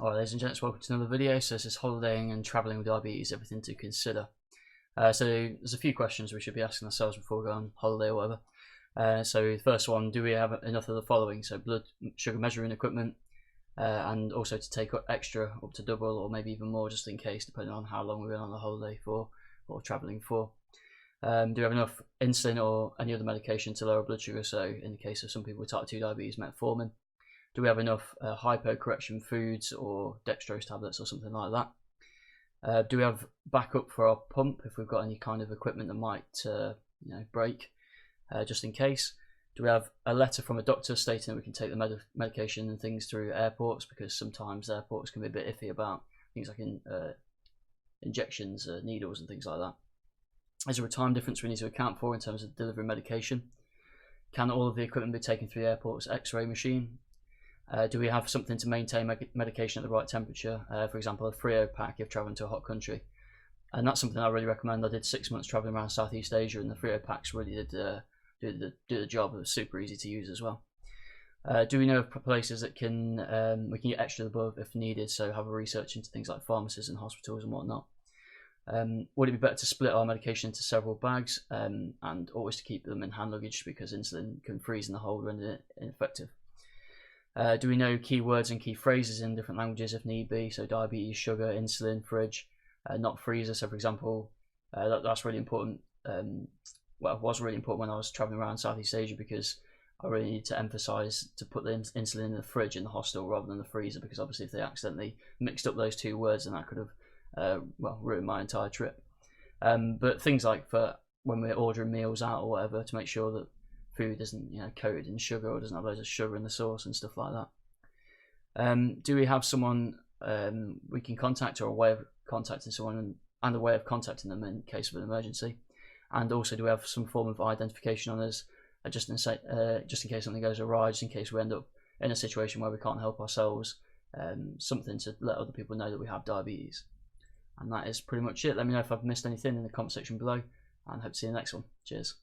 Alright, ladies and gents, welcome to another video. So this is holidaying and travelling with diabetes, everything to consider. So there's a few questions we should be asking ourselves before we go on holiday or whatever. So the first one, do we have enough of the following? So blood sugar measuring equipment, and also to take extra up to double or maybe even more just in case, depending on how long we're going on the holiday for or travelling for. Do we have enough insulin or any other medication to lower blood sugar? So in the case of some people with type 2 diabetes, metformin. Do we have enough hypo-correction foods or dextrose tablets or something like that? Do we have backup for our pump if we've got any kind of equipment that might break, just in case? Do we have a letter from a doctor stating that we can take the medication and things through airports, because sometimes airports can be a bit iffy about things like injections, needles and things like that? Is there a time difference we need to account for in terms of delivering medication? Can all of the equipment be taken through the airport's X-ray machine? Do we have something to maintain medication at the right temperature? For example, a Frio pack if traveling to a hot country. And that's something I really recommend. I did 6 months traveling around Southeast Asia, and the Frio packs really did do the job. It was super easy to use as well. Do we know of places that we can get extra above if needed? So have a research into things like pharmacies and hospitals and whatnot. Would it be better to split our medication into several bags, and always to keep them in hand luggage, because insulin can freeze in the hold, render it ineffective? Do we know key words and key phrases in different languages if need be? So diabetes, sugar, insulin, fridge, not freezer. So for example, that's really important. Well, it was really important when I was traveling around Southeast Asia, because I really needed to emphasize to put the insulin in the fridge in the hostel rather than the freezer, because obviously if they accidentally mixed up those two words, then that could have ruined my entire trip. But things like for when we're ordering meals out or whatever, to make sure that food isn't coated in sugar or doesn't have loads of sugar in the sauce and stuff like that. Do we have someone we can contact, or a way of contacting someone and a way of contacting them in case of an emergency? And also, do we have some form of identification on us, just in case something goes awry, just in case we end up in a situation where we can't help ourselves, something to let other people know that we have diabetes. And that is pretty much it. Let me know if I've missed anything in the comment section below, and hope to see you in the next one. Cheers.